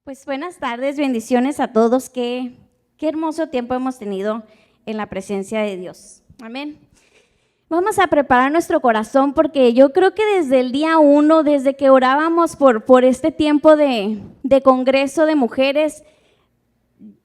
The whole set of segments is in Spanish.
Pues buenas tardes, bendiciones a todos. Qué hermoso tiempo hemos tenido en la presencia de Dios. Amén. Vamos a preparar nuestro corazón porque yo creo que desde el día 1, desde que orábamos por este tiempo de congreso de mujeres,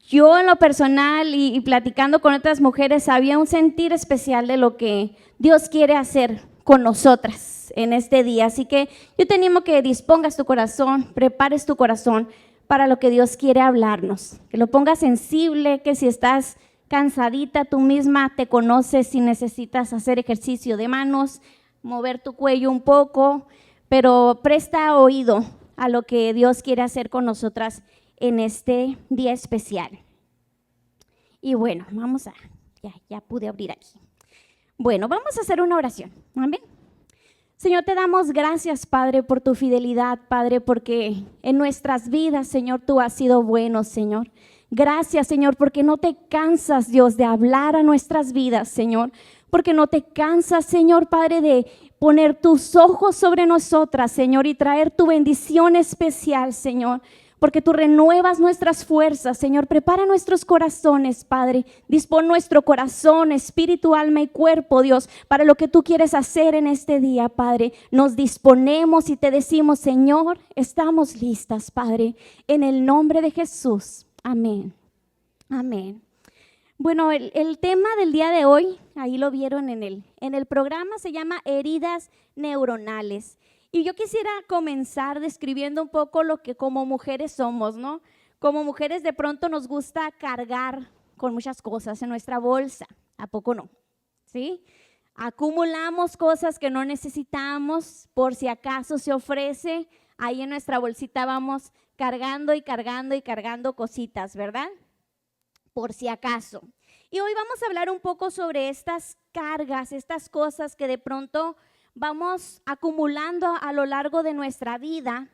yo en lo personal y platicando con otras mujeres había un sentir especial de lo que Dios quiere hacer con nosotras en este día. Así que yo te animo que dispongas tu corazón, prepares tu corazón para lo que Dios quiere hablarnos, que lo pongas sensible, que si estás cansadita tú misma te conoces si necesitas hacer ejercicio de manos, mover tu cuello un poco, pero presta oído a lo que Dios quiere hacer con nosotras en este día especial. Y bueno, ya pude abrir aquí. Bueno, vamos a hacer una oración. Amén. Señor, te damos gracias, Padre, por tu fidelidad, Padre, porque en nuestras vidas, Señor, tú has sido bueno, Señor. Gracias, Señor, porque no te cansas, Dios, de hablar a nuestras vidas, Señor, porque no te cansas, Señor, Padre, de poner tus ojos sobre nosotras, Señor, y traer tu bendición especial, Señor, porque tú renuevas nuestras fuerzas, Señor. Prepara nuestros corazones, Padre. Dispón nuestro corazón, espíritu, alma y cuerpo, Dios, para lo que tú quieres hacer en este día, Padre. Nos disponemos y te decimos, Señor, estamos listas, Padre, en el nombre de Jesús. Amén. Amén. Bueno, el tema del día de hoy, ahí lo vieron en el programa, se llama heridas neuronales. Y yo quisiera comenzar describiendo un poco lo que como mujeres somos, ¿no? Como mujeres de pronto nos gusta cargar con muchas cosas en nuestra bolsa, ¿a poco no? ¿Sí? Acumulamos cosas que no necesitamos por si acaso se ofrece, ahí en nuestra bolsita vamos cargando y cargando y cargando cositas, ¿verdad? Por si acaso. Y hoy vamos a hablar un poco sobre estas cargas, estas cosas que de pronto vamos acumulando a lo largo de nuestra vida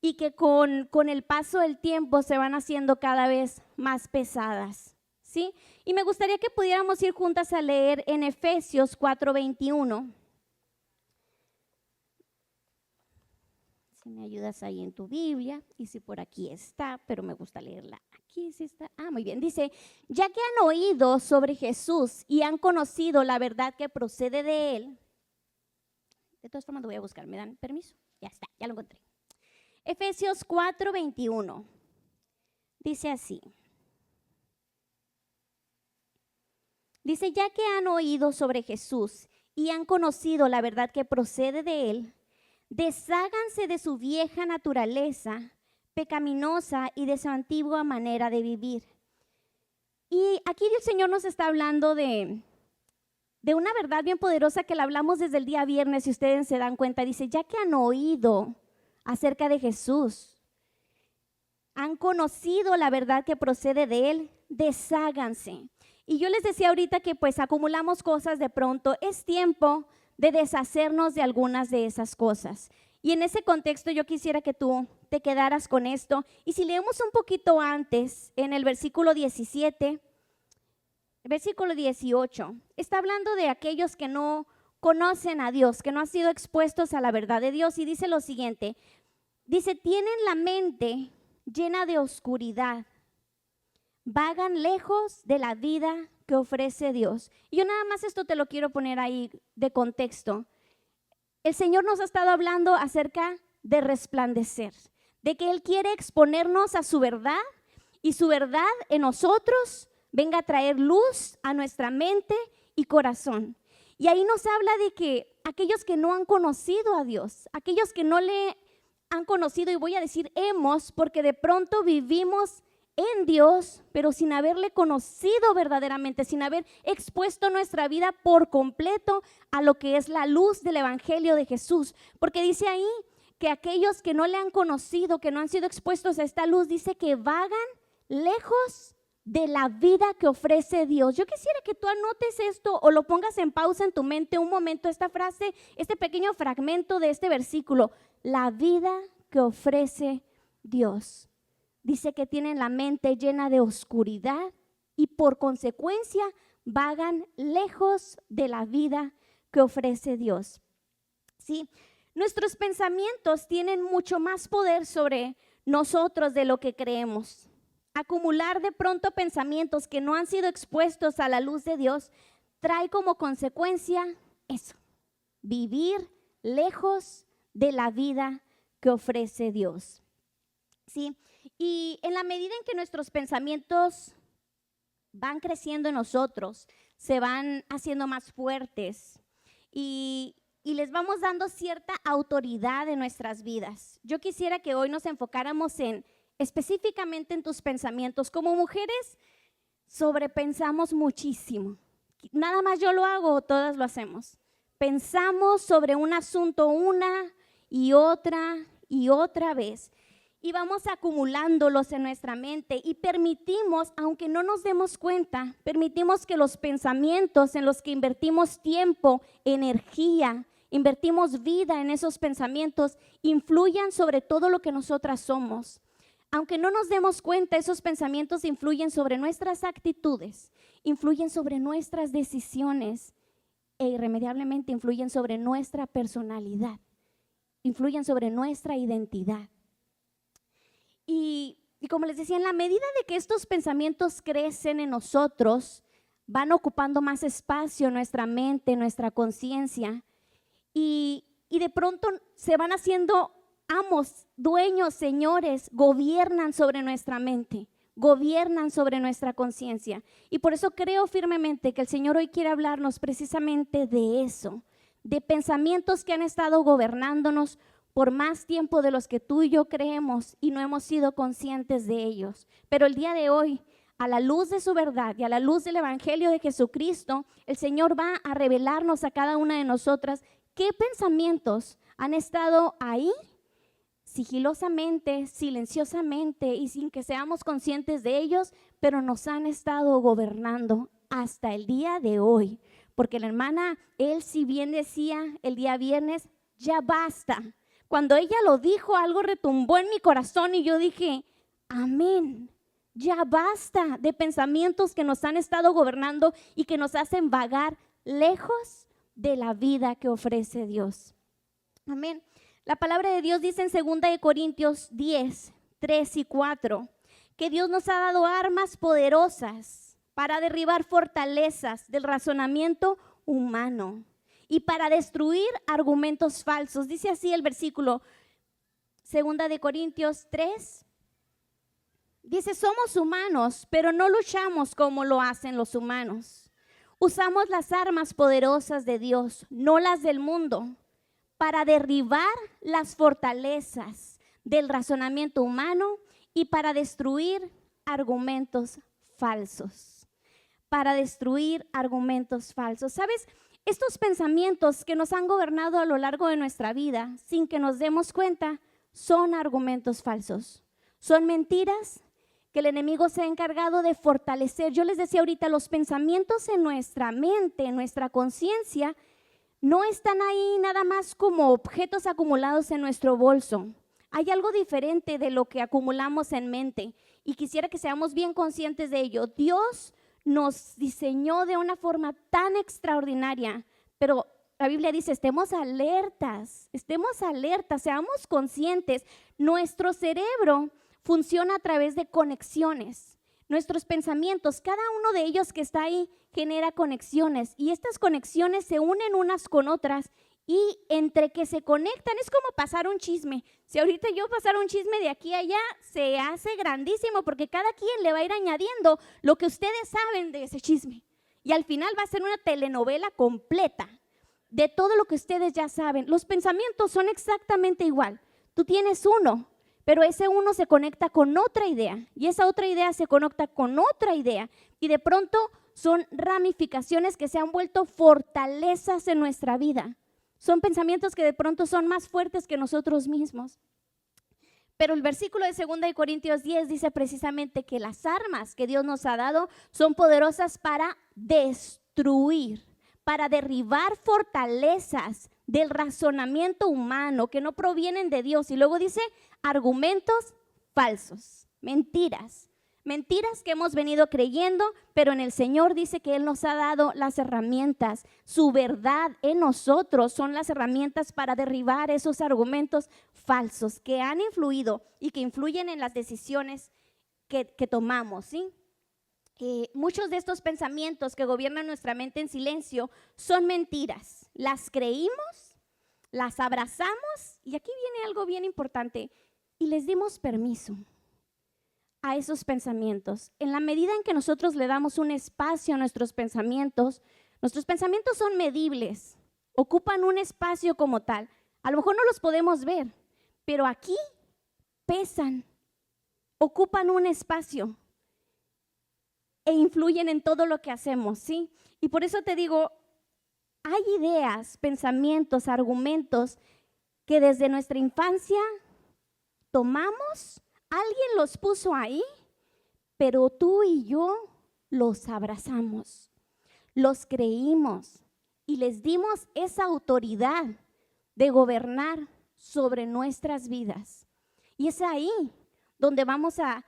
y que con el paso del tiempo se van haciendo cada vez más pesadas, ¿sí? Y me gustaría que pudiéramos ir juntas a leer en Efesios 4:21. Si me ayudas ahí en tu Biblia, y si por aquí está, pero me gusta leerla. Aquí sí está. Muy bien. Dice, ya que han oído sobre Jesús y han conocido la verdad que procede de él. De todas formas lo voy a buscar, ¿me dan permiso? Ya está, ya lo encontré. Efesios 4:21. Dice así. Dice, ya que han oído sobre Jesús y han conocido la verdad que procede de él, desháganse de su vieja naturaleza pecaminosa y de su antigua manera de vivir. Y aquí el Señor nos está hablando de una verdad bien poderosa que la hablamos desde el día viernes, si ustedes se dan cuenta. Dice, ya que han oído acerca de Jesús, han conocido la verdad que procede de él, desháganse. Y yo les decía ahorita que pues acumulamos cosas de pronto, es tiempo de deshacernos de algunas de esas cosas. Y en ese contexto yo quisiera que tú te quedaras con esto. Y si leemos un poquito antes, en el versículo 17, versículo 18, está hablando de aquellos que no conocen a Dios, que no han sido expuestos a la verdad de Dios, y dice lo siguiente, dice, tienen la mente llena de oscuridad, vagan lejos de la vida que ofrece Dios. Y yo nada más esto te lo quiero poner ahí de contexto. El Señor nos ha estado hablando acerca de resplandecer, de que Él quiere exponernos a su verdad y su verdad en nosotros venga a traer luz a nuestra mente y corazón. Y ahí nos habla de que aquellos que no han conocido a Dios, aquellos que no le han conocido, y voy a decir hemos, porque de pronto vivimos en Dios, pero sin haberle conocido verdaderamente, sin haber expuesto nuestra vida por completo a lo que es la luz del Evangelio de Jesús. Porque dice ahí que aquellos que no le han conocido, que no han sido expuestos a esta luz, dice que vagan lejos de la vida que ofrece Dios. Yo quisiera que tú anotes esto o lo pongas en pausa en tu mente un momento, esta frase, este pequeño fragmento de este versículo, la vida que ofrece Dios. Dice que tienen la mente llena de oscuridad y por consecuencia vagan lejos de la vida que ofrece Dios. ¿Sí? Nuestros pensamientos tienen mucho más poder sobre nosotros de lo que creemos. Acumular de pronto pensamientos que no han sido expuestos a la luz de Dios trae como consecuencia eso, vivir lejos de la vida que ofrece Dios. ¿Sí? Y en la medida en que nuestros pensamientos van creciendo en nosotros, se van haciendo más fuertes y les vamos dando cierta autoridad en nuestras vidas. Yo quisiera que hoy nos enfocáramos específicamente en tus pensamientos. Como mujeres sobrepensamos muchísimo. Nada más yo lo hago, todas lo hacemos. Pensamos sobre un asunto una y otra vez. Y vamos acumulándolos en nuestra mente y permitimos, aunque no nos demos cuenta, permitimos que los pensamientos en los que invertimos tiempo, energía, invertimos vida en esos pensamientos, influyan sobre todo lo que nosotras somos. Aunque no nos demos cuenta, esos pensamientos influyen sobre nuestras actitudes, influyen sobre nuestras decisiones e irremediablemente influyen sobre nuestra personalidad, influyen sobre nuestra identidad. Y como les decía, en la medida de que estos pensamientos crecen en nosotros, van ocupando más espacio en nuestra mente, en nuestra conciencia, y de pronto se van haciendo amos, dueños, señores, gobiernan sobre nuestra mente, gobiernan sobre nuestra conciencia. Y por eso creo firmemente que el Señor hoy quiere hablarnos precisamente de eso, de pensamientos que han estado gobernándonos por más tiempo de los que tú y yo creemos y no hemos sido conscientes de ellos. Pero el día de hoy, a la luz de su verdad y a la luz del Evangelio de Jesucristo, el Señor va a revelarnos a cada una de nosotras qué pensamientos han estado ahí sigilosamente, silenciosamente y sin que seamos conscientes de ellos, pero nos han estado gobernando hasta el día de hoy. Porque la hermana, él si bien decía el día viernes, ya basta. Cuando ella lo dijo, algo retumbó en mi corazón y yo dije, amén, ya basta de pensamientos que nos han estado gobernando y que nos hacen vagar lejos de la vida que ofrece Dios. Amén. La palabra de Dios dice en 2 Corintios 10, 3 y 4, que Dios nos ha dado armas poderosas para derribar fortalezas del razonamiento humano y para destruir argumentos falsos. Dice así el versículo 2 Corintios 3. Dice, somos humanos, pero no luchamos como lo hacen los humanos. Usamos las armas poderosas de Dios, no las del mundo, para derribar las fortalezas del razonamiento humano y para destruir argumentos falsos. Para destruir argumentos falsos. ¿Sabes? Estos pensamientos que nos han gobernado a lo largo de nuestra vida, sin que nos demos cuenta, son argumentos falsos. Son mentiras que el enemigo se ha encargado de fortalecer. Yo les decía ahorita, los pensamientos en nuestra mente, en nuestra conciencia, no están ahí nada más como objetos acumulados en nuestro bolso. Hay algo diferente de lo que acumulamos en mente y quisiera que seamos bien conscientes de ello. Dios nos diseñó de una forma tan extraordinaria, pero la Biblia dice, estemos alertas, seamos conscientes. Nuestro cerebro funciona a través de conexiones. Nuestros pensamientos, cada uno de ellos que está ahí, genera conexiones y estas conexiones se unen unas con otras y entre que se conectan es como pasar un chisme. Si ahorita yo pasara un chisme de aquí a allá, se hace grandísimo porque cada quien le va a ir añadiendo lo que ustedes saben de ese chisme. Y al final va a ser una telenovela completa de todo lo que ustedes ya saben. Los pensamientos son exactamente igual. Tú tienes uno, pero ese uno se conecta con otra idea y esa otra idea se conecta con otra idea y de pronto son ramificaciones que se han vuelto fortalezas en nuestra vida. Son pensamientos que de pronto son más fuertes que nosotros mismos. Pero el versículo de 2 Corintios 10 dice precisamente que las armas que Dios nos ha dado son poderosas para destruir, para derribar fortalezas del razonamiento humano que no provienen de Dios. Y luego dice argumentos falsos, mentiras. Mentiras que hemos venido creyendo, pero en el Señor dice que Él nos ha dado las herramientas. Su verdad en nosotros son las herramientas para derribar esos argumentos falsos que han influido y que influyen en las decisiones que tomamos, ¿sí? Muchos de estos pensamientos que gobiernan nuestra mente en silencio son mentiras. Las creímos, las abrazamos y aquí viene algo bien importante y les dimos permiso a esos pensamientos. En la medida en que nosotros le damos un espacio a nuestros pensamientos son medibles, ocupan un espacio como tal. A lo mejor no los podemos ver, pero aquí pesan, ocupan un espacio e influyen en todo lo que hacemos, ¿sí? Y por eso te digo, hay ideas, pensamientos, argumentos que desde nuestra infancia tomamos. Alguien los puso ahí, pero tú y yo los abrazamos, los creímos y les dimos esa autoridad de gobernar sobre nuestras vidas. Y es ahí donde vamos a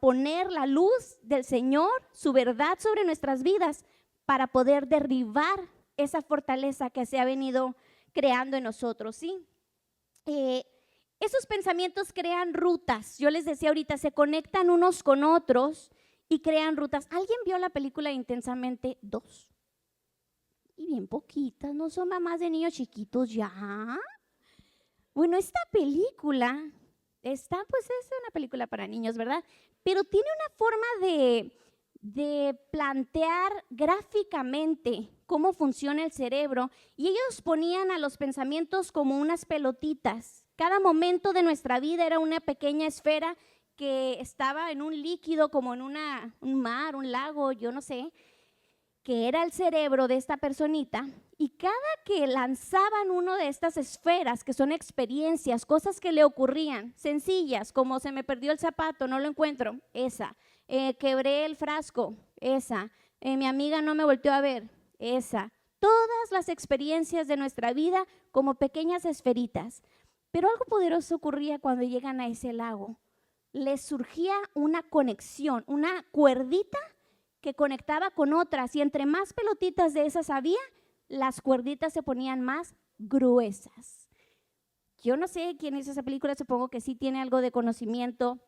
poner la luz del Señor, su verdad sobre nuestras vidas, para poder derribar esa fortaleza que se ha venido creando en nosotros, ¿sí? Esos pensamientos crean rutas. Yo les decía ahorita, se conectan unos con otros y crean rutas. ¿Alguien vio la película Intensamente 2? Y bien poquitas, no son mamás de niños chiquitos ya. Bueno, esta película es una película para niños, ¿verdad? Pero tiene una forma de plantear gráficamente cómo funciona el cerebro y ellos ponían a los pensamientos como unas pelotitas. Cada momento de nuestra vida era una pequeña esfera que estaba en un líquido como en un mar, un lago, yo no sé, que era el cerebro de esta personita, y cada que lanzaban una de estas esferas, que son experiencias, cosas que le ocurrían, sencillas, como se me perdió el zapato, no lo encuentro, esa, quebré el frasco, esa, mi amiga no me volteó a ver, esa, todas las experiencias de nuestra vida como pequeñas esferitas. Pero algo poderoso ocurría cuando llegan a ese lago. Les surgía una conexión, una cuerdita que conectaba con otras y entre más pelotitas de esas había, las cuerditas se ponían más gruesas. Yo no sé quién hizo esa película, supongo que sí tiene algo de conocimiento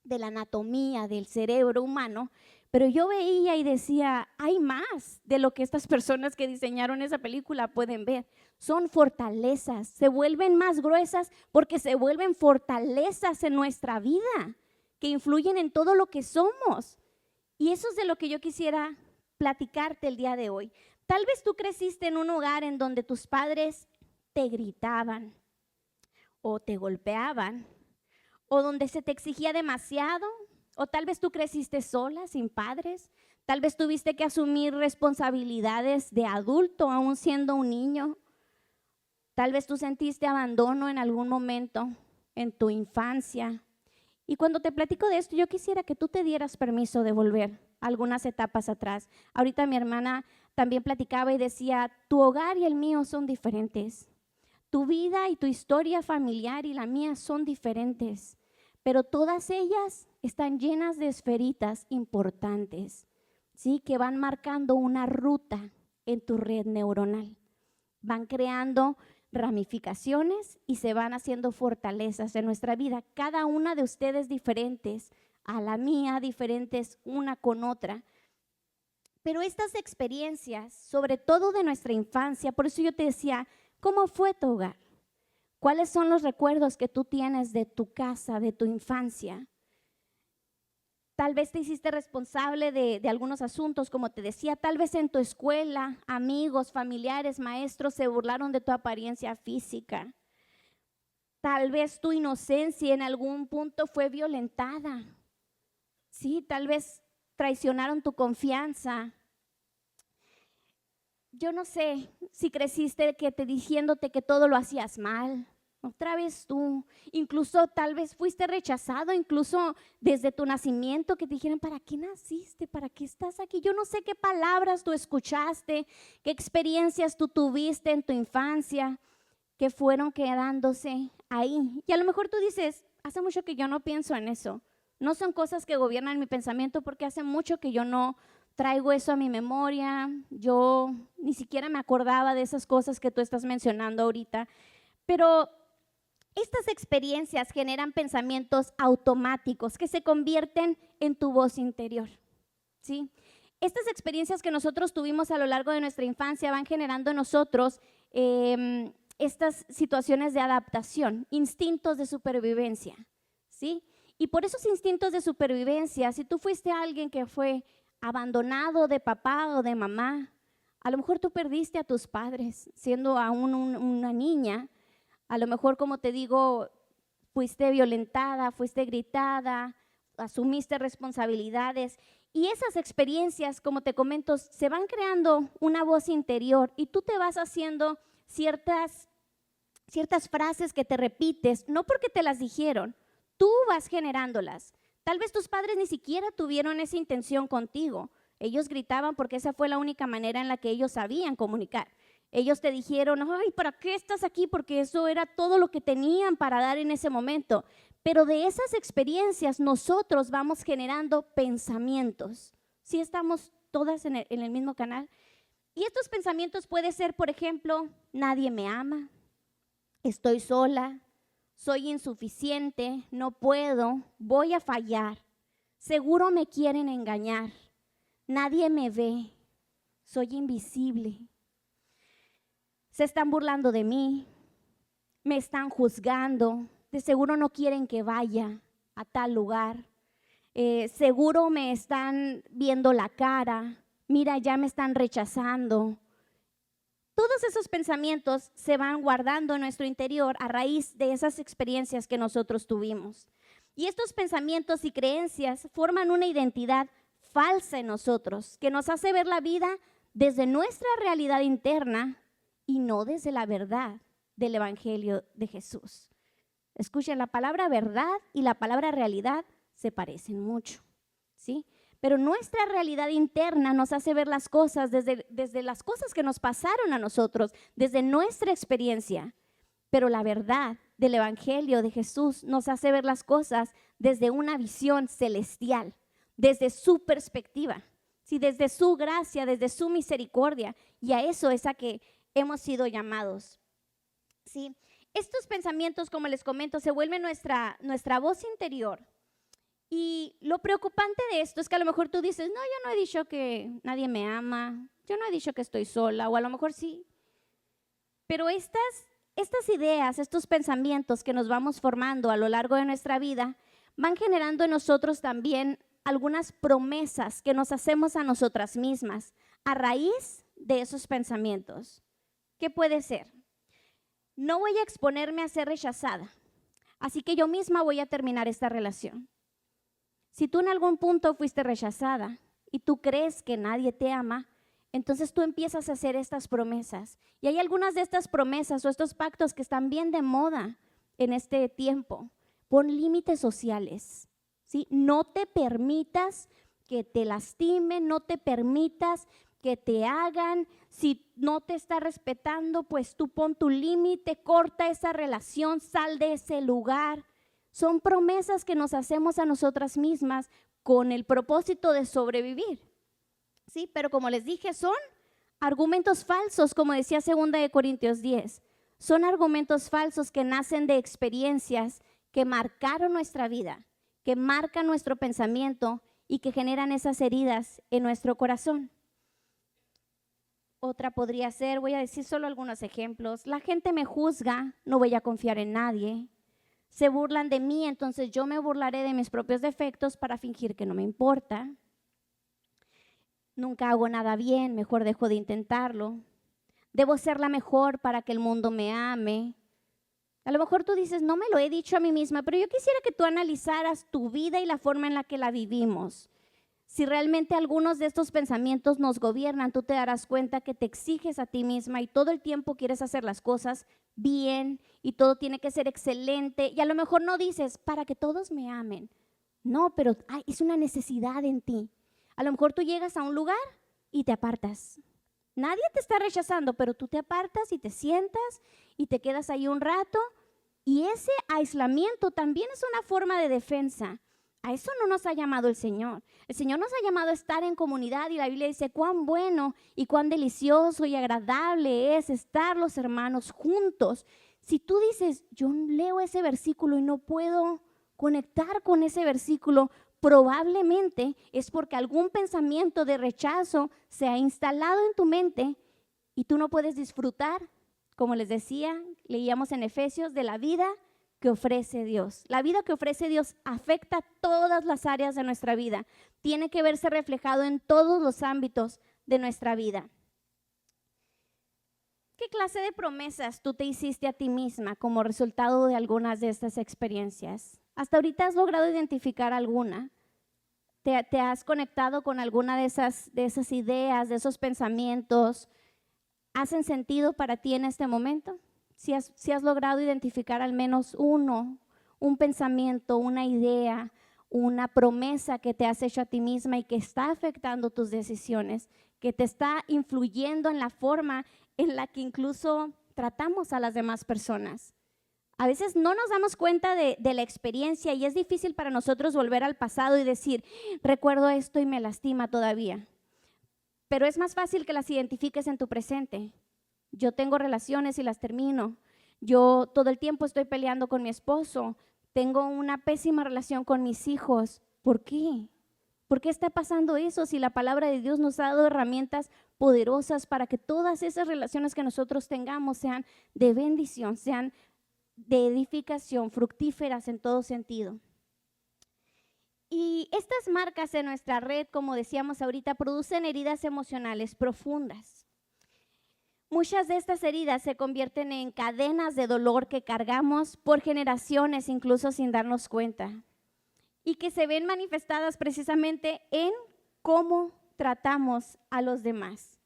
de la anatomía del cerebro humano, pero yo veía y decía, hay más de lo que estas personas que diseñaron esa película pueden ver. Son fortalezas, se vuelven más gruesas porque se vuelven fortalezas en nuestra vida, que influyen en todo lo que somos. Y eso es de lo que yo quisiera platicarte el día de hoy. Tal vez tú creciste en un hogar en donde tus padres te gritaban o te golpeaban, o donde se te exigía demasiado, o tal vez tú creciste sola, sin padres, tal vez tuviste que asumir responsabilidades de adulto aún siendo un niño, tal vez tú sentiste abandono en algún momento en tu infancia. Y cuando te platico de esto, yo quisiera que tú te dieras permiso de volver algunas etapas atrás. Ahorita mi hermana también platicaba y decía, tu hogar y el mío son diferentes. Tu vida y tu historia familiar y la mía son diferentes, pero todas ellas están llenas de esferitas importantes, ¿sí? Que van marcando una ruta en tu red neuronal. Van creando ramificaciones y se van haciendo fortalezas en nuestra vida. Cada una de ustedes diferentes, a la mía diferentes una con otra. Pero estas experiencias, sobre todo de nuestra infancia, por eso yo te decía, ¿cómo fue tu hogar? ¿Cuáles son los recuerdos que tú tienes de tu casa, de tu infancia? Tal vez te hiciste responsable de algunos asuntos, como te decía, tal vez en tu escuela, amigos, familiares, maestros se burlaron de tu apariencia física. Tal vez tu inocencia en algún punto fue violentada. Sí, tal vez traicionaron tu confianza. Yo no sé si creciste diciéndote que todo lo hacías mal. Otra vez tú, incluso tal vez fuiste rechazado, incluso desde tu nacimiento, que te dijeran, ¿para qué naciste? ¿Para qué estás aquí? Yo no sé qué palabras tú escuchaste, qué experiencias tú tuviste en tu infancia, que fueron quedándose ahí. Y a lo mejor tú dices, hace mucho que yo no pienso en eso. No son cosas que gobiernan mi pensamiento porque hace mucho que yo no traigo eso a mi memoria. Yo ni siquiera me acordaba de esas cosas que tú estás mencionando ahorita. Pero estas experiencias generan pensamientos automáticos que se convierten en tu voz interior, ¿sí? Estas experiencias que nosotros tuvimos a lo largo de nuestra infancia van generando en nosotros estas situaciones de adaptación, instintos de supervivencia, ¿sí? Y por esos instintos de supervivencia, si tú fuiste alguien que fue abandonado de papá o de mamá, a lo mejor tú perdiste a tus padres siendo aún una niña, a lo mejor, como te digo, fuiste violentada, fuiste gritada, asumiste responsabilidades y esas experiencias, como te comento, se van creando una voz interior y tú te vas haciendo ciertas frases que te repites, no porque te las dijeron, tú vas generándolas. Tal vez tus padres ni siquiera tuvieron esa intención contigo. Ellos gritaban porque esa fue la única manera en la que ellos sabían comunicar. Ellos te dijeron, ay, ¿para qué estás aquí? Porque eso era todo lo que tenían para dar en ese momento. Pero de esas experiencias nosotros vamos generando pensamientos. ¿Sí estamos todas en el mismo canal? Y estos pensamientos pueden ser, por ejemplo, nadie me ama, estoy sola, soy insuficiente, no puedo, voy a fallar, seguro me quieren engañar, nadie me ve, soy invisible, se están burlando de mí, me están juzgando, de seguro no quieren que vaya a tal lugar, seguro me están viendo la cara, mira, ya me están rechazando. Todos esos pensamientos se van guardando en nuestro interior a raíz de esas experiencias que nosotros tuvimos. Y estos pensamientos y creencias forman una identidad falsa en nosotros, que nos hace ver la vida desde nuestra realidad interna y no desde la verdad del Evangelio de Jesús. Escuchen, la palabra verdad y la palabra realidad se parecen mucho, ¿sí? Pero nuestra realidad interna nos hace ver las cosas desde las cosas que nos pasaron a nosotros, desde nuestra experiencia. Pero la verdad del Evangelio de Jesús nos hace ver las cosas desde una visión celestial, desde su perspectiva, ¿sí? Desde su gracia, desde su misericordia. Y a eso es a que hemos sido llamados, ¿sí? Estos pensamientos, como les comento, se vuelven nuestra voz interior. Y lo preocupante de esto es que a lo mejor tú dices, no, yo no he dicho que nadie me ama, yo no he dicho que estoy sola, o a lo mejor sí. Pero estas ideas, estos pensamientos que nos vamos formando a lo largo de nuestra vida, van generando en nosotros también algunas promesas que nos hacemos a nosotras mismas a raíz de esos pensamientos. ¿Qué puede ser? No voy a exponerme a ser rechazada, así que yo misma voy a terminar esta relación. Si tú en algún punto fuiste rechazada y tú crees que nadie te ama, entonces tú empiezas a hacer estas promesas. Y hay algunas de estas promesas o estos pactos que están bien de moda en este tiempo. Pon límites sociales, ¿sí? No te permitas que te lastimen, no te permitas que te hagan. Si no te está respetando, pues tú pon tu límite, corta esa relación, sal de ese lugar. Son promesas que nos hacemos a nosotras mismas con el propósito de sobrevivir, ¿sí? Pero como les dije, son argumentos falsos, como decía 2 Corintios 10. Son argumentos falsos que nacen de experiencias que marcaron nuestra vida, que marcan nuestro pensamiento y que generan esas heridas en nuestro corazón. Otra podría ser, voy a decir solo algunos ejemplos, la gente me juzga, no voy a confiar en nadie. Se burlan de mí, entonces yo me burlaré de mis propios defectos para fingir que no me importa. Nunca hago nada bien, mejor dejo de intentarlo. Debo ser la mejor para que el mundo me ame. A lo mejor tú dices, no me lo he dicho a mí misma, pero yo quisiera que tú analizaras tu vida y la forma en la que la vivimos. Si realmente algunos de estos pensamientos nos gobiernan, tú te darás cuenta que te exiges a ti misma y todo el tiempo quieres hacer las cosas bien y todo tiene que ser excelente. Y a lo mejor no dices, para que todos me amen. No, pero es una necesidad en ti. A lo mejor tú llegas a un lugar y te apartas. Nadie te está rechazando, pero tú te apartas y te sientas y te quedas ahí un rato. Y ese aislamiento también es una forma de defensa. A eso no nos ha llamado el Señor. El Señor nos ha llamado a estar en comunidad y la Biblia dice cuán bueno y cuán delicioso y agradable es estar los hermanos juntos. Si tú dices, yo leo ese versículo y no puedo conectar con ese versículo, probablemente es porque algún pensamiento de rechazo se ha instalado en tu mente y tú no puedes disfrutar, como les decía, leíamos en Efesios, de la vida que ofrece Dios. La vida que ofrece Dios afecta todas las áreas de nuestra vida. Tiene que verse reflejado en todos los ámbitos de nuestra vida. ¿Qué clase de promesas tú te hiciste a ti misma como resultado de algunas de estas experiencias? ¿Hasta ahorita has logrado identificar alguna? ¿Te has conectado con alguna de esas ideas, de esos pensamientos? ¿Hacen sentido para ti en este momento? Si has logrado identificar al menos un pensamiento, una idea, una promesa que te has hecho a ti misma y que está afectando tus decisiones, que te está influyendo en la forma en la que incluso tratamos a las demás personas. A veces no nos damos cuenta de la experiencia y es difícil para nosotros volver al pasado y decir, recuerdo esto y me lastima todavía. Pero es más fácil que las identifiques en tu presente. Yo tengo relaciones y las termino. Yo todo el tiempo estoy peleando con mi esposo. Tengo una pésima relación con mis hijos. ¿Por qué? ¿Por qué está pasando eso si la palabra de Dios nos ha dado herramientas poderosas para que todas esas relaciones que nosotros tengamos sean de bendición, sean de edificación, fructíferas en todo sentido? Y estas marcas en nuestra red, como decíamos ahorita, producen heridas emocionales profundas. Muchas de estas heridas se convierten en cadenas de dolor que cargamos por generaciones, incluso sin darnos cuenta, y que se ven manifestadas precisamente en cómo tratamos a los demás.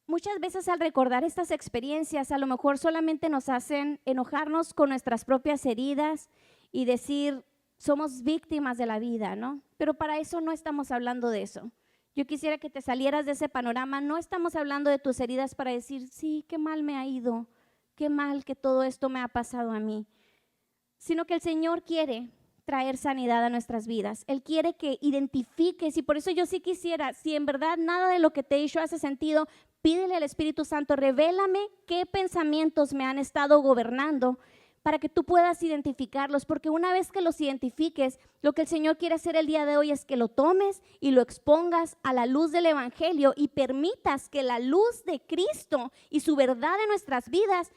Muchas veces al recordar estas experiencias, a lo mejor solamente nos hacen enojarnos con nuestras propias heridas y decir, somos víctimas de la vida, ¿no? Pero para eso no estamos hablando de eso. Yo quisiera que te salieras de ese panorama. No estamos hablando de tus heridas para decir, sí, qué mal me ha ido, qué mal que todo esto me ha pasado a mí. Sino que el Señor quiere traer sanidad a nuestras vidas. Él quiere que identifiques y por eso yo sí quisiera, si en verdad nada de lo que te he dicho hace sentido, pídele al Espíritu Santo, revélame qué pensamientos me han estado gobernando para que tú puedas identificarlos, porque una vez que los identifiques, lo que el Señor quiere hacer el día de hoy es que lo tomes y lo expongas a la luz del Evangelio y permitas que la luz de Cristo y su verdad en nuestras vidas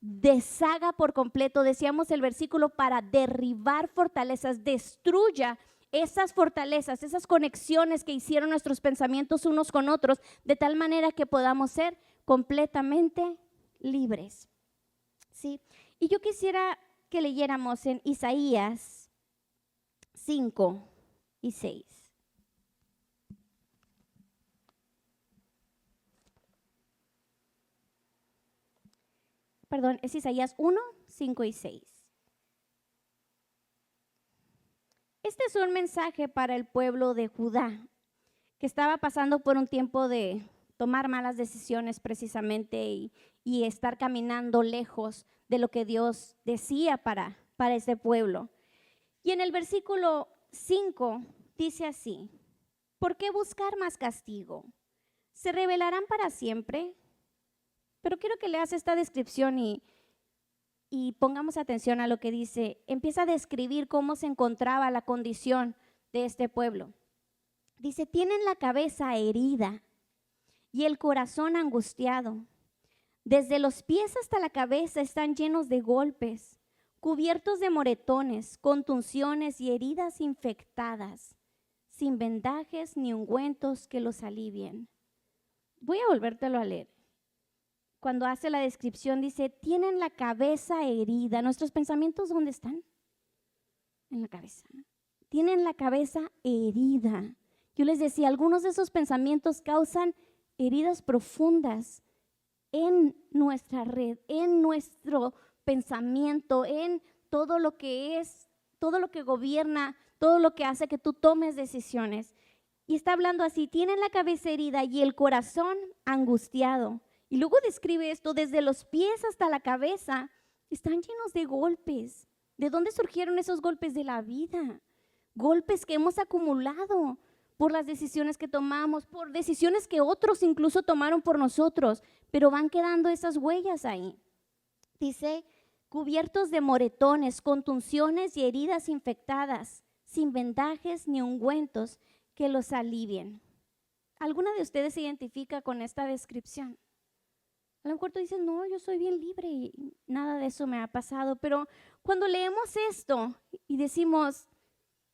deshaga por completo, decíamos el versículo, para derribar fortalezas, destruya esas fortalezas, esas conexiones que hicieron nuestros pensamientos unos con otros, de tal manera que podamos ser completamente libres. ¿Sí? Y yo quisiera que leyéramos en Isaías 5 y 6. Perdón, es Isaías 1, 5 y 6. Este es un mensaje para el pueblo de Judá, que estaba pasando por un tiempo de tomar malas decisiones precisamente y estar caminando lejos de lo que Dios decía para este pueblo. Y en el versículo 5 dice así, ¿por qué buscar más castigo? ¿Se rebelarán para siempre? Pero quiero que leas esta descripción y pongamos atención a lo que dice. Empieza a describir cómo se encontraba la condición de este pueblo. Dice, tienen la cabeza herida y el corazón angustiado. Desde los pies hasta la cabeza están llenos de golpes, cubiertos de moretones, contusiones y heridas infectadas, sin vendajes ni ungüentos que los alivien. Voy a volvértelo a leer. Cuando hace la descripción dice, tienen la cabeza herida. ¿Nuestros pensamientos dónde están? En la cabeza. Tienen la cabeza herida. Yo les decía, algunos de esos pensamientos causan heridas profundas en nuestra red, en nuestro pensamiento, en todo lo que es, todo lo que gobierna, todo lo que hace que tú tomes decisiones. Y está hablando así, tienen la cabeza herida y el corazón angustiado. Y luego describe esto, desde los pies hasta la cabeza, están llenos de golpes. ¿De dónde surgieron esos golpes? De la vida. Golpes que hemos acumulado por las decisiones que tomamos, por decisiones que otros incluso tomaron por nosotros, pero van quedando esas huellas ahí. Dice, cubiertos de moretones, contusiones y heridas infectadas, sin vendajes ni ungüentos que los alivien. ¿Alguna de ustedes se identifica con esta descripción? A lo mejor tú dices, no, yo soy bien libre y nada de eso me ha pasado, pero cuando leemos esto y decimos,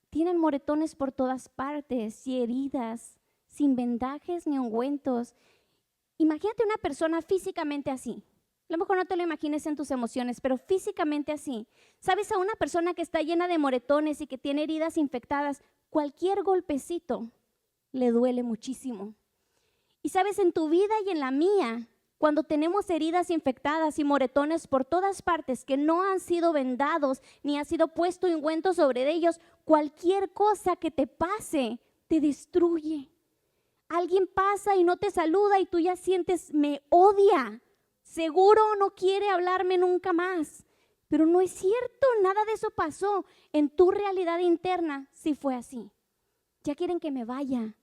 tienen moretones por todas partes y heridas, sin vendajes ni ungüentos. Imagínate una persona físicamente así. A lo mejor no te lo imagines en tus emociones, pero físicamente así. ¿Sabes? A una persona que está llena de moretones y que tiene heridas infectadas, cualquier golpecito le duele muchísimo. Y sabes, en tu vida y en la mía, cuando tenemos heridas infectadas y moretones por todas partes que no han sido vendados ni ha sido puesto ungüento sobre ellos, cualquier cosa que te pase te destruye. Alguien pasa y no te saluda y tú ya sientes, me odia, seguro no quiere hablarme nunca más. Pero no es cierto, nada de eso pasó. En tu realidad interna sí fue así. Ya quieren que me vaya,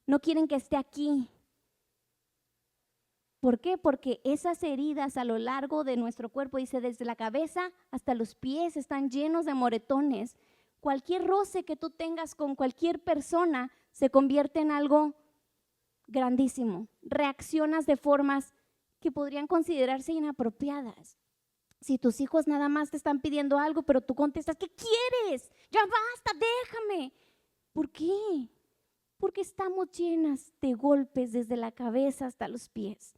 no quieren que esté aquí. ¿Por qué? Porque esas heridas a lo largo de nuestro cuerpo, dice, desde la cabeza hasta los pies, están llenos de moretones. Cualquier roce que tú tengas con cualquier persona se convierte en algo grandísimo. Reaccionas de formas que podrían considerarse inapropiadas. Si tus hijos nada más te están pidiendo algo, pero tú contestas, ¿qué quieres? Ya basta, déjame. ¿Por qué? Porque estamos llenas de golpes desde la cabeza hasta los pies.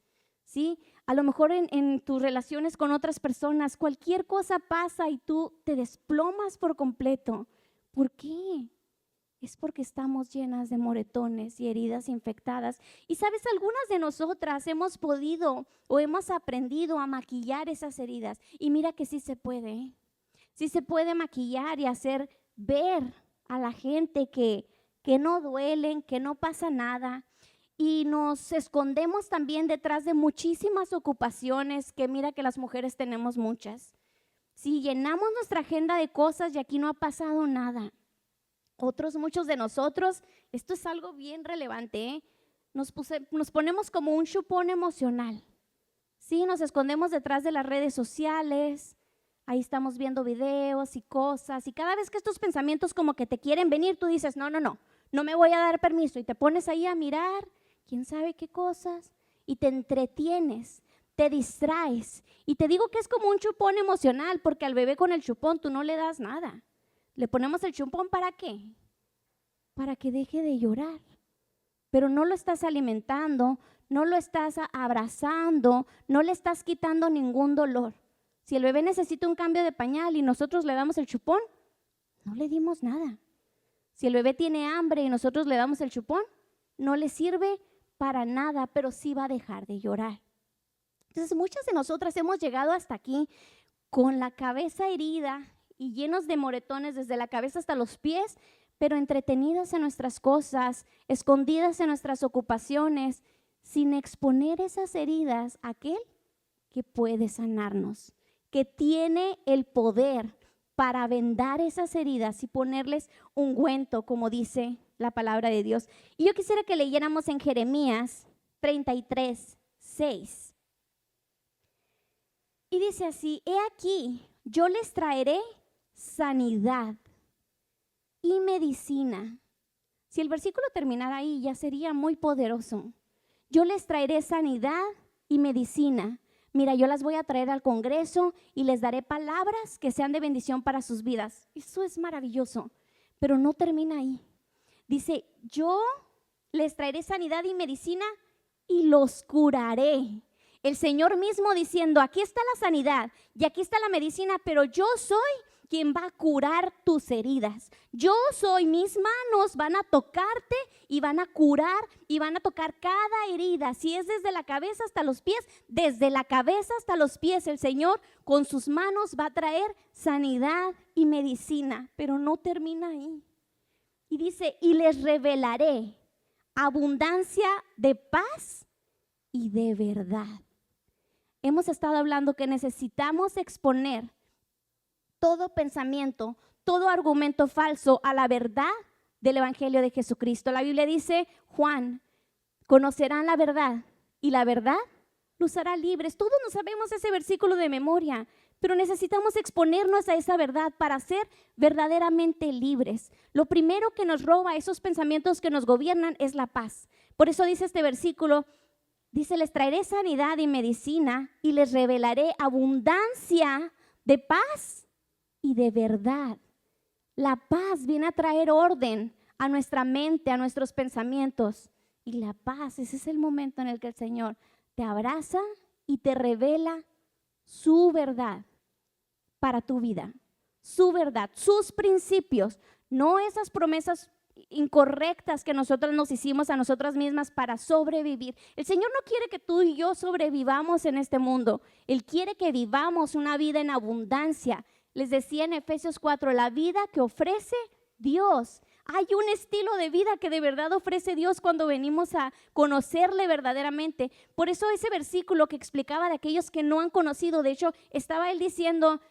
¿Sí? A lo mejor en tus relaciones con otras personas, cualquier cosa pasa y tú te desplomas por completo. ¿Por qué? Es porque estamos llenas de moretones y heridas infectadas. Y sabes, algunas de nosotras hemos podido o hemos aprendido a maquillar esas heridas. Y mira que sí se puede, ¿eh? Sí se puede maquillar y hacer ver a la gente que no duelen, que no pasa nada. Y nos escondemos también detrás de muchísimas ocupaciones, que mira que las mujeres tenemos muchas. Sí, llenamos nuestra agenda de cosas y aquí no ha pasado nada. Muchos de nosotros, esto es algo bien relevante, ¿eh? Nos ponemos como un chupón emocional. Sí, nos escondemos detrás de las redes sociales, ahí estamos viendo videos y cosas, y cada vez que estos pensamientos como que te quieren venir, tú dices, no me voy a dar permiso, y te pones ahí a mirar quién sabe qué cosas, y te entretienes, te distraes. Y te digo que es como un chupón emocional, porque al bebé con el chupón tú no le das nada. Le ponemos el chupón, ¿para qué? Para que deje de llorar. Pero no lo estás alimentando, no lo estás abrazando, no le estás quitando ningún dolor. Si el bebé necesita un cambio de pañal y nosotros le damos el chupón, no le dimos nada. Si el bebé tiene hambre y nosotros le damos el chupón, no le sirve para nada, pero sí va a dejar de llorar. Entonces, muchas de nosotras hemos llegado hasta aquí con la cabeza herida y llenos de moretones desde la cabeza hasta los pies, pero entretenidas en nuestras cosas, escondidas en nuestras ocupaciones, sin exponer esas heridas a aquel que puede sanarnos, que tiene el poder para vendar esas heridas y ponerles ungüento, como dice la palabra de Dios. Y yo quisiera que leyéramos en Jeremías 33:6. Y dice así, he aquí, yo les traeré sanidad y medicina. Si el versículo terminara ahí, ya sería muy poderoso. Yo les traeré sanidad y medicina. Mira, yo las voy a traer al Congreso y les daré palabras que sean de bendición para sus vidas. Eso es maravilloso, pero no termina ahí. Dice, yo les traeré sanidad y medicina y los curaré. El Señor mismo diciendo, aquí está la sanidad y aquí está la medicina, pero yo soy quien va a curar tus heridas. Yo soy, mis manos van a tocarte y van a curar y van a tocar cada herida. Si es desde la cabeza hasta los pies, desde la cabeza hasta los pies, el Señor con sus manos va a traer sanidad y medicina, pero no termina ahí. Y dice, y les revelaré abundancia de paz y de verdad. Hemos estado hablando que necesitamos exponer todo pensamiento, todo argumento falso a la verdad del Evangelio de Jesucristo. La Biblia dice, Juan, conocerán la verdad y la verdad los hará libres. Todos nos sabemos ese versículo de memoria, pero necesitamos exponernos a esa verdad para ser verdaderamente libres. Lo primero que nos roba esos pensamientos que nos gobiernan es la paz. Por eso dice este versículo, dice, les traeré sanidad y medicina y les revelaré abundancia de paz y de verdad. La paz viene a traer orden a nuestra mente, a nuestros pensamientos. Y la paz, ese es el momento en el que el Señor te abraza y te revela su verdad para tu vida, su verdad, sus principios, no esas promesas incorrectas que nosotros nos hicimos a nosotras mismas para sobrevivir. El Señor no quiere que tú y yo sobrevivamos en este mundo. Él quiere que vivamos una vida en abundancia. Les decía en Efesios 4, la vida que ofrece Dios. Hay un estilo de vida que de verdad ofrece Dios cuando venimos a conocerle verdaderamente. Por eso ese versículo que explicaba de aquellos que no han conocido, de hecho, estaba él diciendo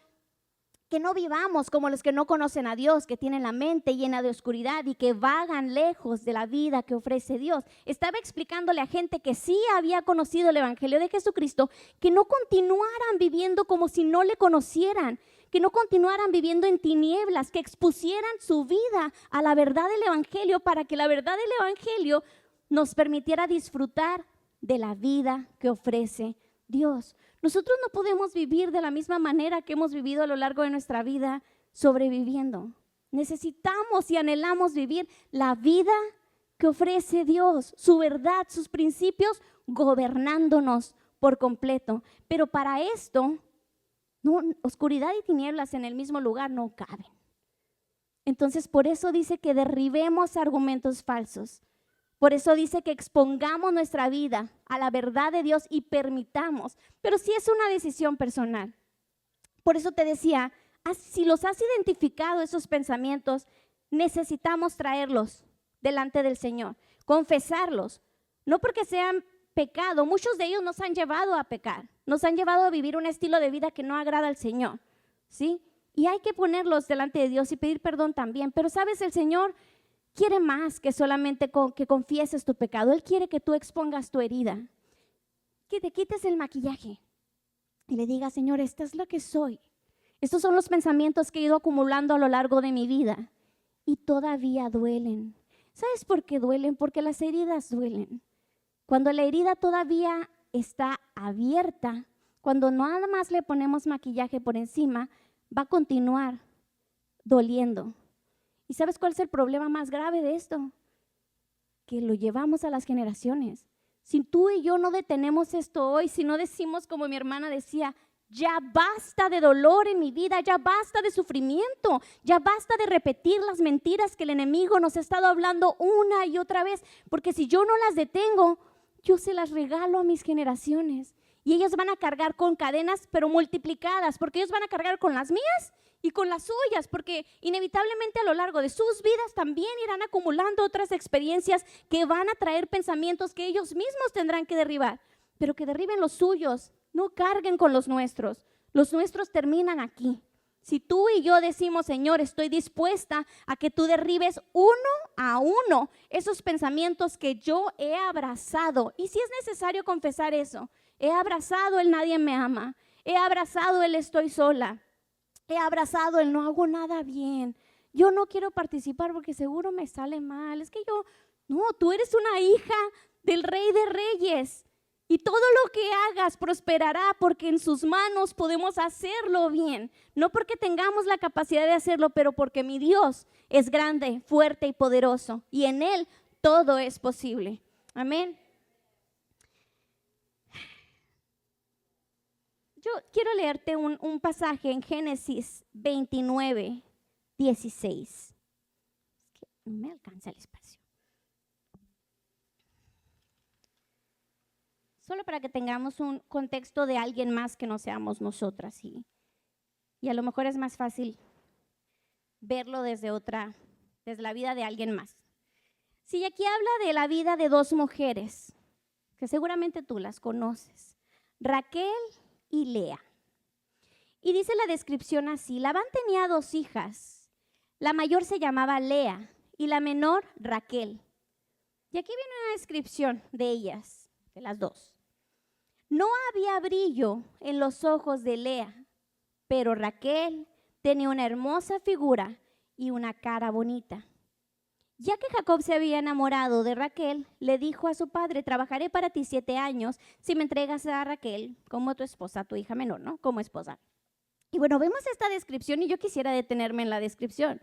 que no vivamos como los que no conocen a Dios, que tienen la mente llena de oscuridad y que vagan lejos de la vida que ofrece Dios. Estaba explicándole a gente que sí había conocido el Evangelio de Jesucristo, que no continuaran viviendo como si no le conocieran, que no continuaran viviendo en tinieblas, que expusieran su vida a la verdad del Evangelio para que la verdad del Evangelio nos permitiera disfrutar de la vida que ofrece Dios. Nosotros no podemos vivir de la misma manera que hemos vivido a lo largo de nuestra vida sobreviviendo. Necesitamos y anhelamos vivir la vida que ofrece Dios, su verdad, sus principios, gobernándonos por completo. Pero para esto, no, oscuridad y tinieblas en el mismo lugar no caben. Entonces, por eso dice que derribemos argumentos falsos. Por eso dice que expongamos nuestra vida a la verdad de Dios y permitamos, pero sí es una decisión personal. Por eso te decía, si los has identificado esos pensamientos, necesitamos traerlos delante del Señor, confesarlos, no porque sean pecado, muchos de ellos nos han llevado a pecar, nos han llevado a vivir un estilo de vida que no agrada al Señor, ¿sí? Y hay que ponerlos delante de Dios y pedir perdón también, pero sabes, el Señor quiere más que solamente que confieses tu pecado. Él quiere que tú expongas tu herida, que te quites el maquillaje y le digas, Señor, esta es la que soy. Estos son los pensamientos que he ido acumulando a lo largo de mi vida y todavía duelen. ¿Sabes por qué duelen? Porque las heridas duelen. Cuando la herida todavía está abierta, cuando nada más le ponemos maquillaje por encima, va a continuar doliendo. ¿Y sabes cuál es el problema más grave de esto? Que lo llevamos a las generaciones. Si tú y yo no detenemos esto hoy, si no decimos como mi hermana decía, ya basta de dolor en mi vida, ya basta de sufrimiento, ya basta de repetir las mentiras que el enemigo nos ha estado hablando una y otra vez, porque si yo no las detengo, yo se las regalo a mis generaciones y ellos van a cargar con cadenas pero multiplicadas, porque ellos van a cargar con las mías y con las suyas, porque inevitablemente a lo largo de sus vidas también irán acumulando otras experiencias que van a traer pensamientos que ellos mismos tendrán que derribar, pero que derriben los suyos, no carguen con los nuestros terminan aquí. Si tú y yo decimos, Señor, estoy dispuesta a que tú derribes uno a uno esos pensamientos que yo he abrazado, y si es necesario confesar eso, he abrazado el nadie me ama, he abrazado el estoy sola, he abrazado el no hago nada bien, yo no quiero participar porque seguro me sale mal, es que no, tú eres una hija del Rey de Reyes y todo lo que hagas prosperará porque en sus manos podemos hacerlo bien, no porque tengamos la capacidad de hacerlo, pero porque mi Dios es grande, fuerte y poderoso y en Él todo es posible. Amén. Yo quiero leerte un pasaje en Génesis 29, 16. Es que no me alcanza el espacio. Solo para que tengamos un contexto de alguien más que no seamos nosotras. Y a lo mejor es más fácil verlo desde la vida de alguien más. Si aquí habla de la vida de dos mujeres, que seguramente tú las conoces, Raquel y Lea. Y dice la descripción así: Labán tenía 2 hijas. La mayor se llamaba Lea y la menor Raquel. Y aquí viene una descripción de ellas, de las dos. No había brillo en los ojos de Lea, pero Raquel tenía una hermosa figura y una cara bonita. Ya que Jacob se había enamorado de Raquel, le dijo a su padre: trabajaré para ti 7 años si me entregas a Raquel como tu esposa, tu hija menor, ¿no? Como esposa. Y bueno, vemos esta descripción y yo quisiera detenerme en la descripción.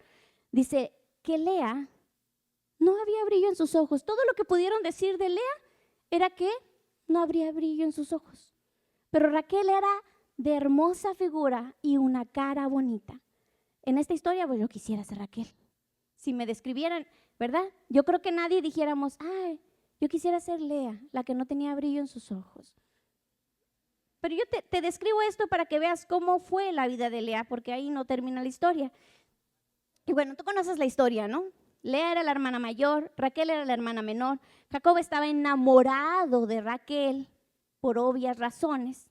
Dice que Lea no había brillo en sus ojos. Todo lo que pudieron decir de Lea era que no habría brillo en sus ojos. Pero Raquel era de hermosa figura y una cara bonita. En esta historia, pues yo quisiera ser Raquel. Si me describieran, ¿verdad? Yo creo que nadie dijéramos: ay, yo quisiera ser Lea, la que no tenía brillo en sus ojos. Pero yo te describo esto para que veas cómo fue la vida de Lea, porque ahí no termina la historia. Y bueno, tú conoces la historia, ¿no? Lea era la hermana mayor, Raquel era la hermana menor. Jacob estaba enamorado de Raquel por obvias razones.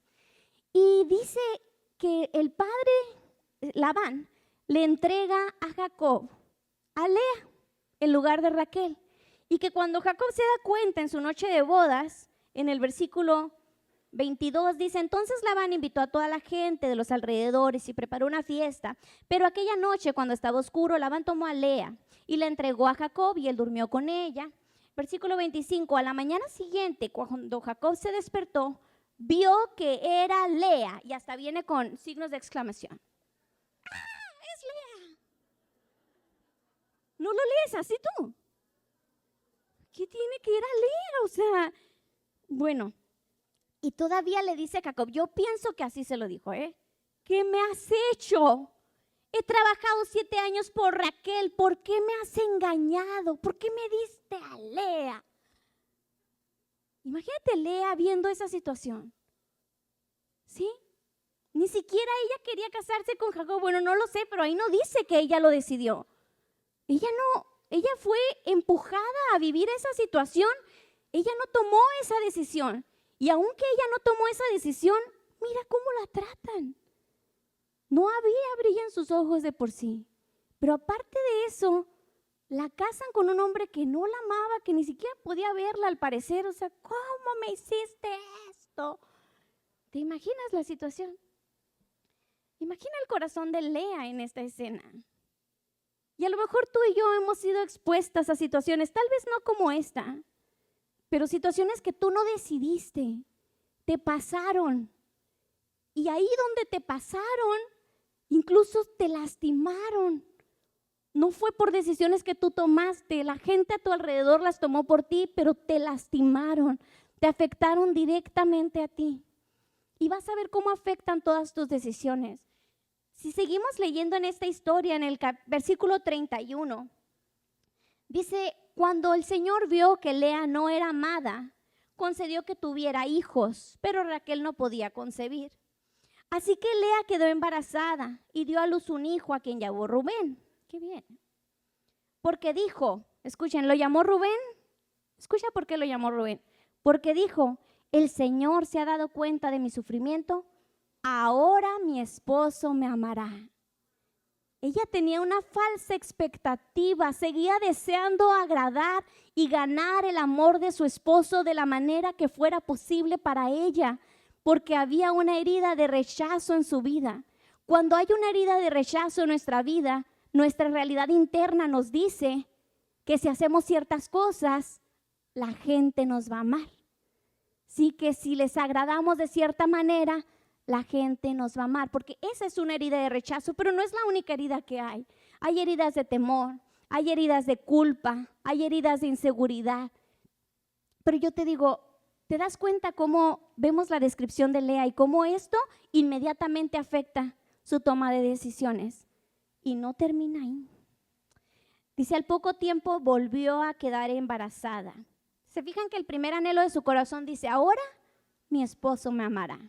Y dice que el padre Labán le entrega a Jacob a Lea en lugar de Raquel. Y que cuando Jacob se da cuenta en su noche de bodas, en el versículo 22 dice: entonces Labán invitó a toda la gente de los alrededores y preparó una fiesta. Pero aquella noche, cuando estaba oscuro, Labán tomó a Lea y la entregó a Jacob y él durmió con ella. Versículo 25, a la mañana siguiente, cuando Jacob se despertó, vio que era Lea, y hasta viene con signos de exclamación. ¡Ah, es Lea! ¿No lo lees así tú? ¿Qué tiene que era Lea? O sea, bueno. Y todavía le dice a Jacob, yo pienso que así se lo dijo, ¿qué me has hecho? He trabajado 7 años por Raquel, ¿por qué me has engañado? ¿Por qué me diste a Lea? Imagínate Lea viendo esa situación, ¿sí? Ni siquiera ella quería casarse con Jacob, bueno, no lo sé, pero ahí no dice que ella lo decidió. Ella fue empujada a vivir esa situación, ella no tomó esa decisión. Y aunque ella no tomó esa decisión, mira cómo la tratan. No había brillo en sus ojos de por sí. Pero aparte de eso, la casan con un hombre que no la amaba, que ni siquiera podía verla al parecer. O sea, ¿cómo me hiciste esto? ¿Te imaginas la situación? Imagina el corazón de Lea en esta escena. Y a lo mejor tú y yo hemos sido expuestas a situaciones, tal vez no como esta, pero situaciones que tú no decidiste, te pasaron. Y ahí donde te pasaron, incluso te lastimaron. No fue por decisiones que tú tomaste, la gente a tu alrededor las tomó por ti, pero te lastimaron, te afectaron directamente a ti. Y vas a ver cómo afectan todas tus decisiones. Si seguimos leyendo en esta historia, en el versículo 31, dice: cuando el Señor vio que Lea no era amada, concedió que tuviera hijos, pero Raquel no podía concebir. Así que Lea quedó embarazada y dio a luz un hijo a quien llamó Rubén. Qué bien. Porque dijo, escuchen, ¿lo llamó Rubén? Escucha por qué lo llamó Rubén. Porque dijo: el Señor se ha dado cuenta de mi sufrimiento, ahora mi esposo me amará. Ella tenía una falsa expectativa, seguía deseando agradar y ganar el amor de su esposo de la manera que fuera posible para ella, porque había una herida de rechazo en su vida. Cuando hay una herida de rechazo en nuestra vida, nuestra realidad interna nos dice que si hacemos ciertas cosas, la gente nos va a amar. Sí, que si les agradamos de cierta manera, la gente nos va a amar, porque esa es una herida de rechazo, pero no es la única herida que hay. Hay heridas de temor, hay heridas de culpa, hay heridas de inseguridad. Pero yo te digo, ¿te das cuenta cómo vemos la descripción de Lea y cómo esto inmediatamente afecta su toma de decisiones? Y no termina ahí. Dice, al poco tiempo volvió a quedar embarazada. ¿Se fijan que el primer anhelo de su corazón dice, ahora mi esposo me amará?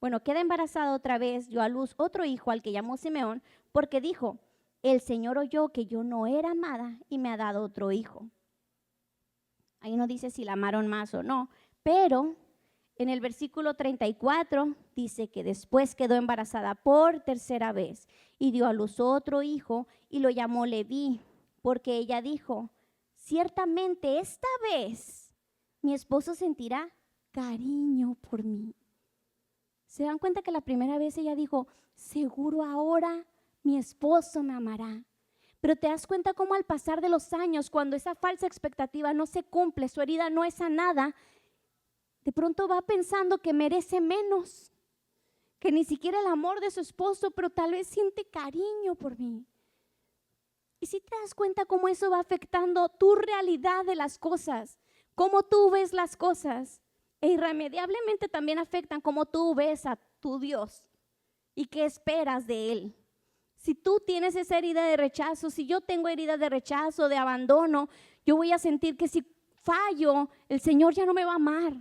Bueno, queda embarazada otra vez, dio a luz otro hijo al que llamó Simeón, porque dijo, el Señor oyó que yo no era amada y me ha dado otro hijo. Ahí no dice si la amaron más o no, pero En el versículo 34 dice que después quedó embarazada por tercera vez y dio a luz otro hijo y lo llamó Leví, porque ella dijo, ciertamente esta vez mi esposo sentirá cariño por mí. ¿Se dan cuenta que la primera vez ella dijo, seguro ahora mi esposo me amará? Pero te das cuenta cómo al pasar de los años, cuando esa falsa expectativa no se cumple, su herida no es sanada, de pronto va pensando que merece menos, que ni siquiera el amor de su esposo, pero tal vez siente cariño por mí. Y si te das cuenta cómo eso va afectando tu realidad de las cosas, cómo tú ves las cosas, e irremediablemente también afectan cómo tú ves a tu Dios y qué esperas de Él. Si tú tienes esa herida de rechazo, si yo tengo herida de rechazo, de abandono, yo voy a sentir que si fallo, el Señor ya no me va a amar.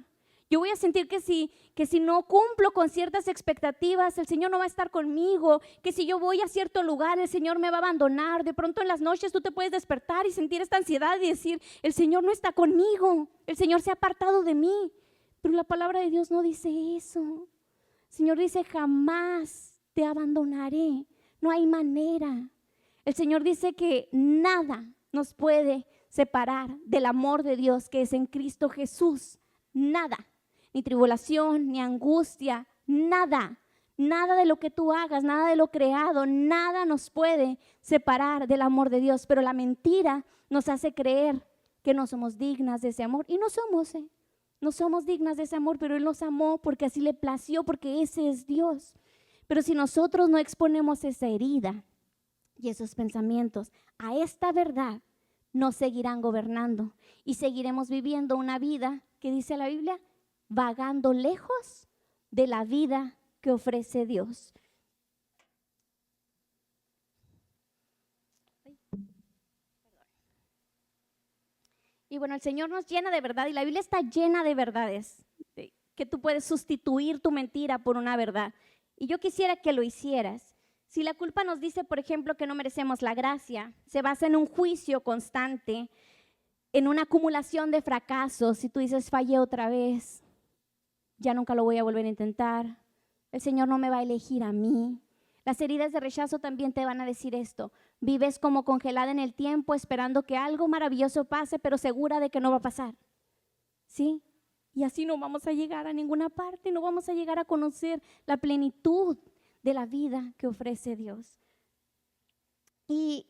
Yo voy a sentir que si no cumplo con ciertas expectativas, el Señor no va a estar conmigo, que si yo voy a cierto lugar, el Señor me va a abandonar. De pronto en las noches tú te puedes despertar y sentir esta ansiedad y decir, el Señor no está conmigo, el Señor se ha apartado de mí. Pero la palabra de Dios no dice eso. El Señor dice, jamás te abandonaré, no hay manera. El Señor dice que nada nos puede separar del amor de Dios que es en Cristo Jesús, nada. Ni tribulación, ni angustia, nada de lo que tú hagas, nada de lo creado, nada nos puede separar del amor de Dios. Pero la mentira nos hace creer que no somos dignas de ese amor. Y no somos, no somos dignas de ese amor, pero Él nos amó porque así le plació, porque ese es Dios. Pero si nosotros no exponemos esa herida y esos pensamientos a esta verdad, nos seguirán gobernando y seguiremos viviendo una vida que dice la Biblia, vagando lejos de la vida que ofrece Dios. Y bueno, el Señor nos llena de verdad y la Biblia está llena de verdades, que tú puedes sustituir tu mentira por una verdad. Y yo quisiera que lo hicieras. Si la culpa nos dice, por ejemplo, que no merecemos la gracia, se basa en un juicio constante, en una acumulación de fracasos. Si tú dices, fallé otra vez, ya nunca lo voy a volver a intentar, el Señor no me va a elegir a mí. Las heridas de rechazo también te van a decir esto. Vives como congelada en el tiempo esperando que algo maravilloso pase, pero segura de que no va a pasar. ¿Sí? Y así no vamos a llegar a ninguna parte, no vamos a llegar a conocer la plenitud de la vida que ofrece Dios. Y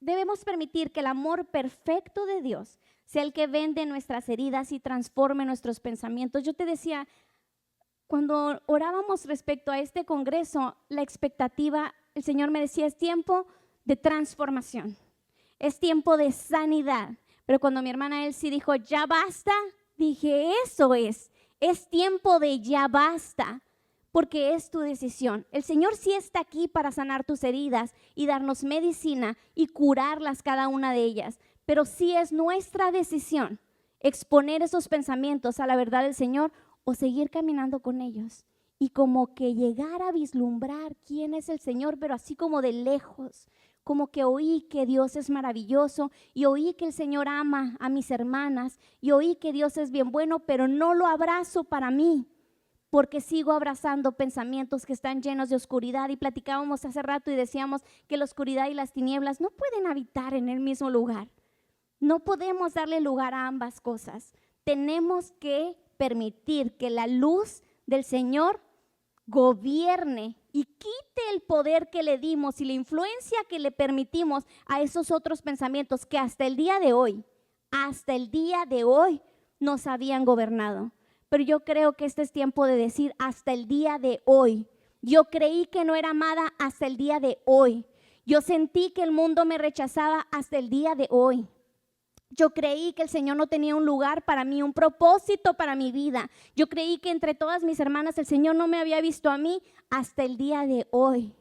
debemos permitir que el amor perfecto de Dios sea el que vende nuestras heridas y transforme nuestros pensamientos. Yo te decía, cuando orábamos respecto a este congreso, la expectativa, el Señor me decía, es tiempo de transformación, es tiempo de sanidad. Pero cuando mi hermana Elsie dijo, ya basta, dije, eso es tiempo de ya basta, porque es tu decisión. El Señor sí está aquí para sanar tus heridas y darnos medicina y curarlas cada una de ellas, pero sí es nuestra decisión exponer esos pensamientos a la verdad del Señor o seguir caminando con ellos y como que llegar a vislumbrar quién es el Señor, pero así como de lejos, como que oí que Dios es maravilloso y oí que el Señor ama a mis hermanas y oí que Dios es bien bueno, pero no lo abrazo para mí, porque sigo abrazando pensamientos que están llenos de oscuridad. Y platicábamos hace rato y decíamos que la oscuridad y las tinieblas no pueden habitar en el mismo lugar. No podemos darle lugar a ambas cosas. Tenemos que permitir que la luz del Señor gobierne y quite el poder que le dimos y la influencia que le permitimos a esos otros pensamientos que hasta el día de hoy nos habían gobernado. Pero yo creo que este es tiempo de decir hasta el día de hoy. Yo creí que no era amada hasta el día de hoy. Yo sentí que el mundo me rechazaba hasta el día de hoy. Yo creí que el Señor no tenía un lugar para mí, un propósito para mi vida. Yo creí que entre todas mis hermanas el Señor no me había visto a mí hasta el día de hoy.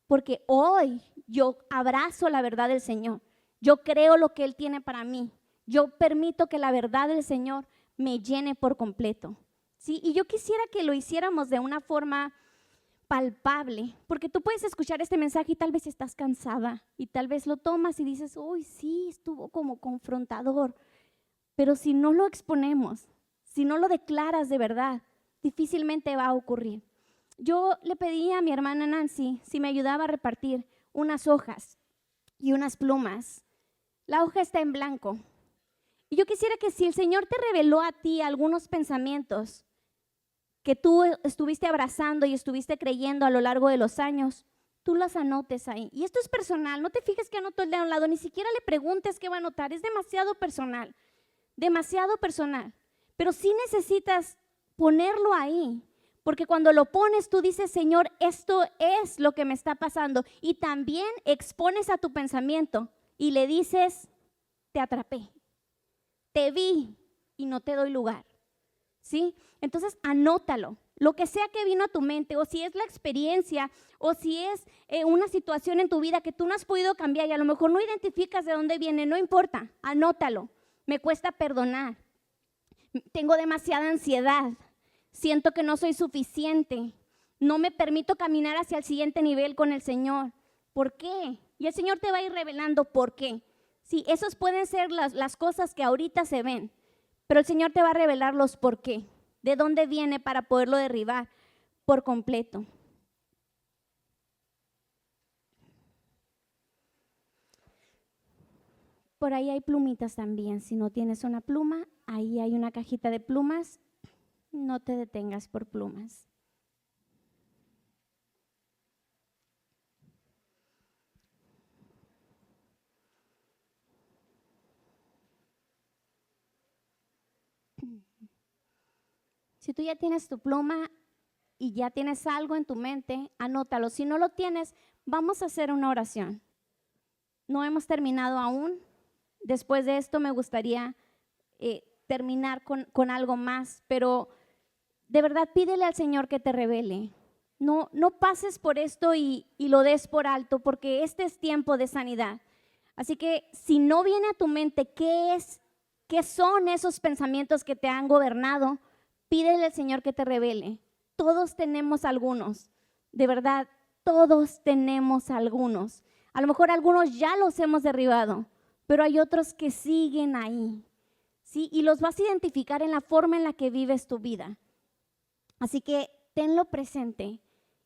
Porque hoy yo abrazo la verdad del Señor. Yo creo lo que Él tiene para mí. Yo permito que la verdad del Señor me llene por completo. ¿Sí? Y yo quisiera que lo hiciéramos de una forma palpable, porque tú puedes escuchar este mensaje y tal vez estás cansada y tal vez lo tomas y dices, uy, sí, estuvo como confrontador, pero si no lo exponemos, si no lo declaras de verdad, difícilmente va a ocurrir. Yo le pedí a mi hermana Nancy si me ayudaba a repartir unas hojas y unas plumas. La hoja está en blanco. Y yo quisiera que si el Señor te reveló a ti algunos pensamientos que tú estuviste abrazando y estuviste creyendo a lo largo de los años, tú los anotes ahí. Y esto es personal, no te fijes que anotó el de a un lado, ni siquiera le preguntes qué va a anotar, es demasiado personal, demasiado personal. Pero sí necesitas ponerlo ahí, porque cuando lo pones tú dices, Señor, esto es lo que me está pasando. Y también expones a tu pensamiento y le dices, te atrapé, te vi y no te doy lugar. ¿Sí? Entonces anótalo, lo que sea que vino a tu mente, o si es la experiencia, o si es una situación en tu vida que tú no has podido cambiar y a lo mejor no identificas de dónde viene, no importa, anótalo. Me cuesta perdonar, tengo demasiada ansiedad, siento que no soy suficiente, no me permito caminar hacia el siguiente nivel con el Señor. ¿Por qué? Y el Señor te va a ir revelando por qué. Sí, esas pueden ser las cosas que ahorita se ven, pero el Señor te va a revelar los por qué, de dónde viene para poderlo derribar por completo. Por ahí hay plumitas también. Si no tienes una pluma, ahí hay una cajita de plumas. No te detengas por plumas. Si tú ya tienes tu pluma y ya tienes algo en tu mente, anótalo. Si no lo tienes, vamos a hacer una oración. No hemos terminado aún. Después de esto me gustaría terminar con algo más, pero de verdad pídele al Señor que te revele. No pases por esto y lo des por alto, porque este es tiempo de sanidad. Así que si no viene a tu mente qué son esos pensamientos que te han gobernado, pídele al Señor que te revele. Todos tenemos algunos, de verdad, todos tenemos algunos. A lo mejor algunos ya los hemos derribado, pero hay otros que siguen ahí, ¿sí? Y los vas a identificar en la forma en la que vives tu vida. Así que tenlo presente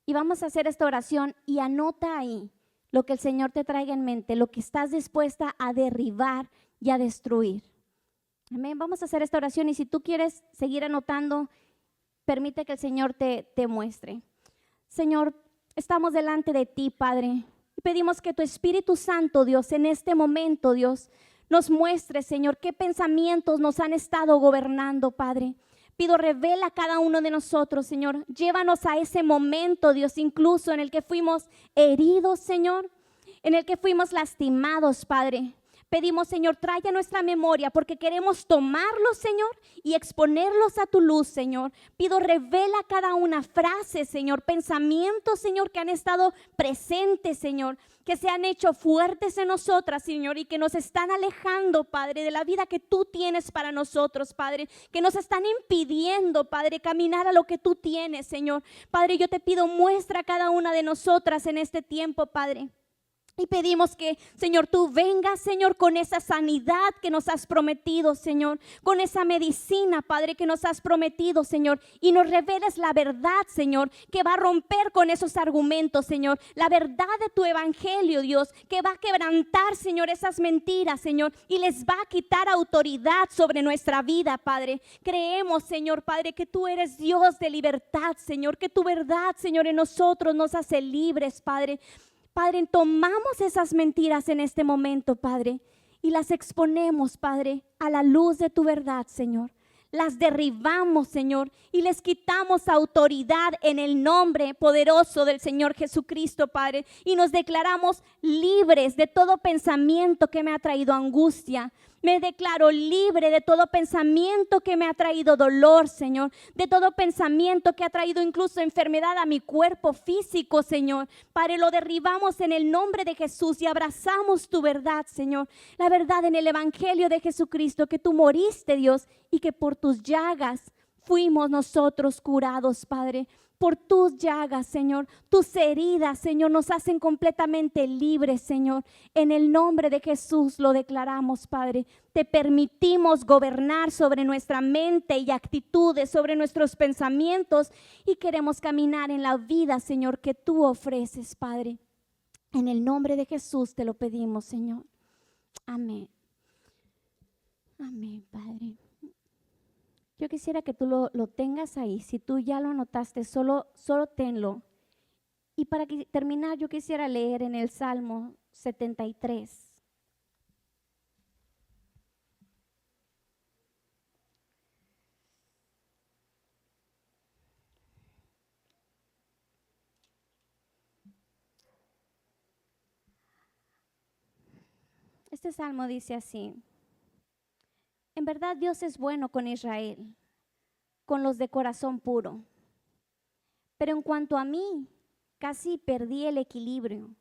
y vamos a hacer esta oración y anota ahí lo que el Señor te traiga en mente, lo que estás dispuesta a derribar y a destruir. Amén. Vamos a hacer esta oración y si tú quieres seguir anotando, permite que el Señor te muestre. Señor, estamos delante de ti, Padre, y pedimos que tu Espíritu Santo, Dios, en este momento, Dios, nos muestre, Señor, qué pensamientos nos han estado gobernando, Padre. Pido, revela a cada uno de nosotros, Señor. Llévanos a ese momento, Dios, incluso en el que fuimos heridos, Señor, en el que fuimos lastimados, Padre. Pedimos, Señor, trae a nuestra memoria porque queremos tomarlos, Señor, y exponerlos a tu luz, Señor. Pido, revela cada una frase, Señor, pensamientos, Señor, que han estado presentes, Señor, que se han hecho fuertes en nosotras, Señor, y que nos están alejando, Padre, de la vida que tú tienes para nosotros, Padre, que nos están impidiendo, Padre, caminar a lo que tú tienes, Señor. Padre, yo te pido, muestra a cada una de nosotras en este tiempo, Padre. Y pedimos que, Señor, tú vengas, Señor, con esa sanidad que nos has prometido, Señor, con esa medicina, Padre, que nos has prometido, Señor, y nos reveles la verdad, Señor, que va a romper con esos argumentos, Señor, la verdad de tu evangelio, Dios, que va a quebrantar, Señor, esas mentiras, Señor, y les va a quitar autoridad sobre nuestra vida, Padre. Creemos, Señor, Padre, que tú eres Dios de libertad, Señor, que tu verdad, Señor, en nosotros nos hace libres, Padre. Padre, tomamos esas mentiras en este momento, Padre, y las exponemos, Padre, a la luz de tu verdad, Señor. Las derribamos, Señor, y les quitamos autoridad en el nombre poderoso del Señor Jesucristo, Padre, y nos declaramos libres de todo pensamiento que me ha traído angustia. Me declaro libre de todo pensamiento que me ha traído dolor, Señor, de todo pensamiento que ha traído incluso enfermedad a mi cuerpo físico, Señor. Padre, lo derribamos en el nombre de Jesús y abrazamos tu verdad, Señor. La verdad en el evangelio de Jesucristo, que tú moriste, Dios, y que por tus llagas fuimos nosotros curados, Padre. Por tus llagas, Señor, tus heridas, Señor, nos hacen completamente libres, Señor. En el nombre de Jesús lo declaramos, Padre. Te permitimos gobernar sobre nuestra mente y actitudes, sobre nuestros pensamientos, y queremos caminar en la vida, Señor, que tú ofreces, Padre. En el nombre de Jesús te lo pedimos, Señor. Amén. Amén, Padre. Yo quisiera que tú lo tengas ahí. Si tú ya lo anotaste, solo tenlo. Y para terminar, yo quisiera leer en el Salmo 73. Este salmo dice así: en verdad Dios es bueno con Israel, con los de corazón puro. Pero en cuanto a mí, casi perdí el equilibrio.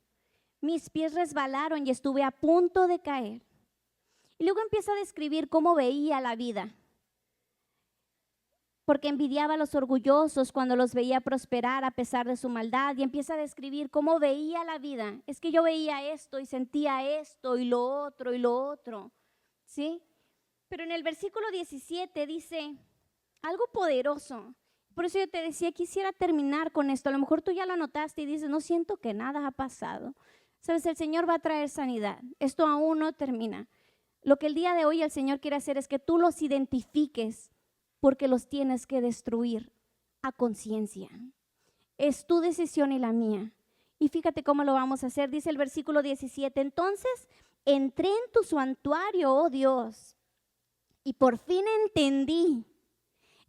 Mis pies resbalaron y estuve a punto de caer. Y luego empieza a describir cómo veía la vida, porque envidiaba a los orgullosos cuando los veía prosperar a pesar de su maldad, y empieza a describir cómo veía la vida. Es que yo veía esto y sentía esto y lo otro, ¿sí? Pero en el versículo 17 dice algo poderoso. Por eso yo te decía, quisiera terminar con esto. A lo mejor tú ya lo notaste y dices, no siento que nada ha pasado. Sabes, el Señor va a traer sanidad. Esto aún no termina. Lo que el día de hoy el Señor quiere hacer es que tú los identifiques, porque los tienes que destruir a conciencia. Es tu decisión y la mía. Y fíjate cómo lo vamos a hacer. Dice el versículo 17, entonces entré en tu santuario, oh Dios, y por fin entendí.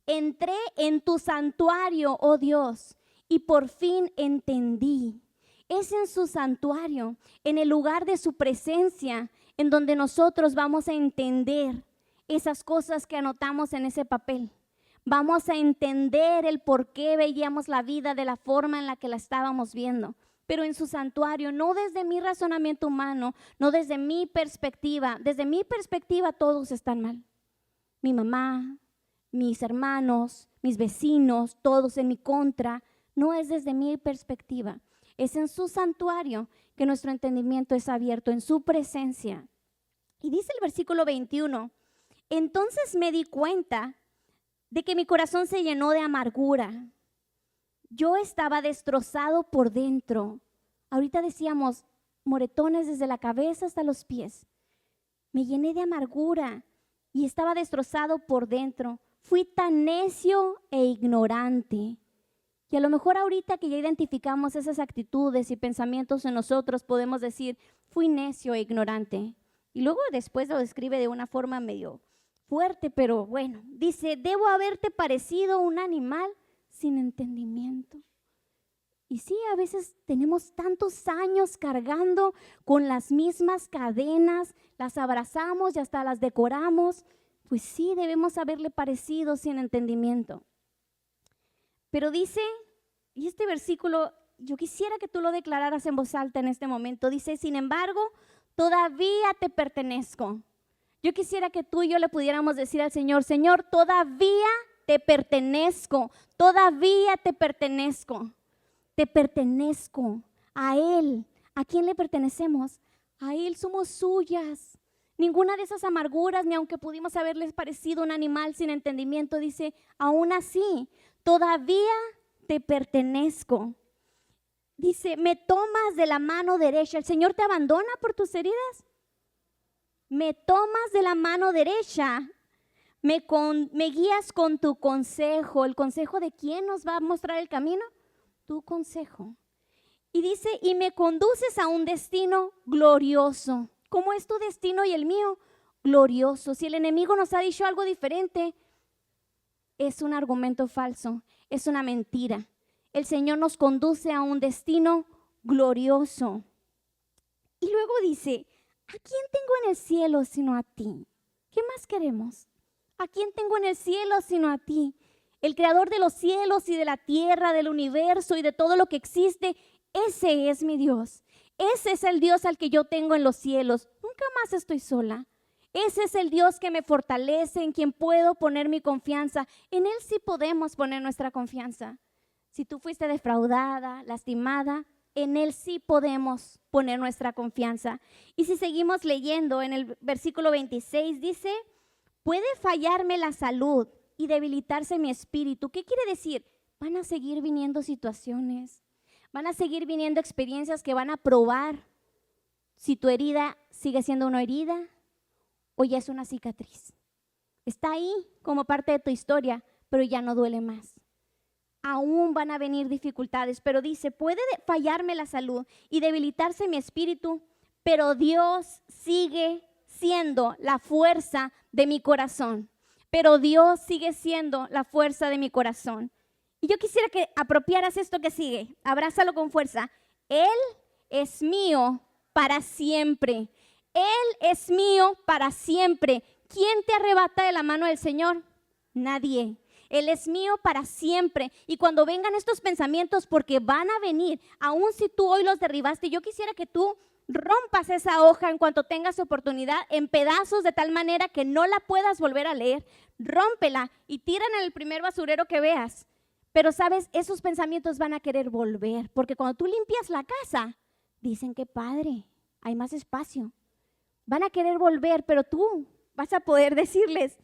Entré en tu santuario, oh Dios, y por fin entendí. Es en su santuario, en el lugar de su presencia, en donde nosotros vamos a entender esas cosas que anotamos en ese papel. Vamos a entender el por qué veíamos la vida de la forma en la que la estábamos viendo. Pero en su santuario, no desde mi razonamiento humano, no desde mi perspectiva. Desde mi perspectiva todos están mal. Mi mamá, mis hermanos, mis vecinos, todos en mi contra. No es desde mi perspectiva. Es en su santuario que nuestro entendimiento es abierto, en su presencia. Y dice el versículo 21, entonces me di cuenta de que mi corazón se llenó de amargura. Yo estaba destrozado por dentro. Ahorita decíamos, moretones desde la cabeza hasta los pies. Me llené de amargura y estaba destrozado por dentro. Fui tan necio e ignorante. Y a lo mejor ahorita que ya identificamos esas actitudes y pensamientos en nosotros, podemos decir, fui necio e ignorante. Y luego después lo describe de una forma medio fuerte, pero bueno, dice, debo haberte parecido un animal sin entendimiento. Y sí, a veces tenemos tantos años cargando con las mismas cadenas, las abrazamos y hasta las decoramos. Pues sí, debemos haberle parecido sin entendimiento. Pero dice, y este versículo, yo quisiera que tú lo declararas en voz alta en este momento. Dice, sin embargo, todavía te pertenezco. Yo quisiera que tú y yo le pudiéramos decir al Señor, Señor, todavía te pertenezco, todavía te pertenezco. Te pertenezco a Él. ¿A quién le pertenecemos? A Él, somos suyas. Ninguna de esas amarguras, ni aunque pudimos haberles parecido un animal sin entendimiento, dice, aún así, todavía te pertenezco. Dice, me tomas de la mano derecha. ¿El Señor te abandona por tus heridas? Me tomas de la mano derecha. Me guías con tu consejo. ¿El consejo de quién nos va a mostrar el camino? Tu consejo. Y dice, y me conduces a un destino glorioso. ¿Cómo es tu destino y el mío? Glorioso. Si el enemigo nos ha dicho algo diferente, es un argumento falso, es una mentira. El Señor nos conduce a un destino glorioso. Y luego dice, ¿a quién tengo en el cielo sino a ti? ¿Qué más queremos? ¿A quién tengo en el cielo sino a ti? El creador de los cielos y de la tierra, del universo y de todo lo que existe, ese es mi Dios. Ese es el Dios al que yo tengo en los cielos. Nunca más estoy sola. Ese es el Dios que me fortalece, en quien puedo poner mi confianza. En Él sí podemos poner nuestra confianza. Si tú fuiste defraudada, lastimada, en Él sí podemos poner nuestra confianza. Y si seguimos leyendo en el versículo 26, dice, puede fallarme la salud y debilitarse mi espíritu. ¿Qué quiere decir? Van a seguir viniendo situaciones, van a seguir viniendo experiencias que van a probar si tu herida sigue siendo una herida o ya es una cicatriz. Está ahí como parte de tu historia, pero ya no duele más. Aún van a venir dificultades, pero dice, puede fallarme la salud y debilitarse mi espíritu, pero Dios sigue siendo la fuerza de mi corazón. Pero Dios sigue siendo la fuerza de mi corazón. Y yo quisiera que apropiaras esto que sigue. Abrázalo con fuerza. Él es mío para siempre. Él es mío para siempre. ¿Quién te arrebata de la mano del Señor? Nadie. Él es mío para siempre. Y cuando vengan estos pensamientos, porque van a venir, aun si tú hoy los derribaste, yo quisiera que tú rompas esa hoja en cuanto tengas oportunidad en pedazos de tal manera que no la puedas volver a leer. Rómpela y tírala en el primer basurero que veas. Pero sabes, esos pensamientos van a querer volver, porque cuando tú limpias la casa, dicen que padre, hay más espacio. Van a querer volver, pero tú vas a poder decirles,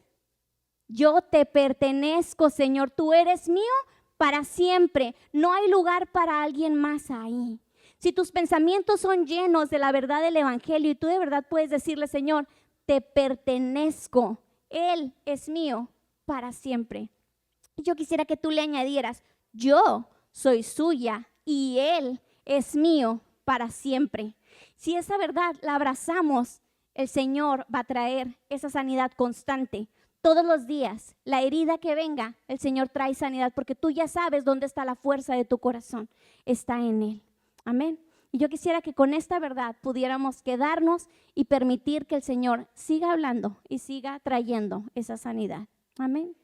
yo te pertenezco, Señor, tú eres mío para siempre. No hay lugar para alguien más ahí. Si tus pensamientos son llenos de la verdad del Evangelio y tú de verdad puedes decirle, Señor, te pertenezco, Él es mío para siempre. Yo quisiera que tú le añadieras, yo soy suya y Él es mío para siempre. Si esa verdad la abrazamos, el Señor va a traer esa sanidad constante. Todos los días, la herida que venga, el Señor trae sanidad porque tú ya sabes dónde está la fuerza de tu corazón. Está en Él. Amén. Y yo quisiera que con esta verdad pudiéramos quedarnos y permitir que el Señor siga hablando y siga trayendo esa sanidad. Amén.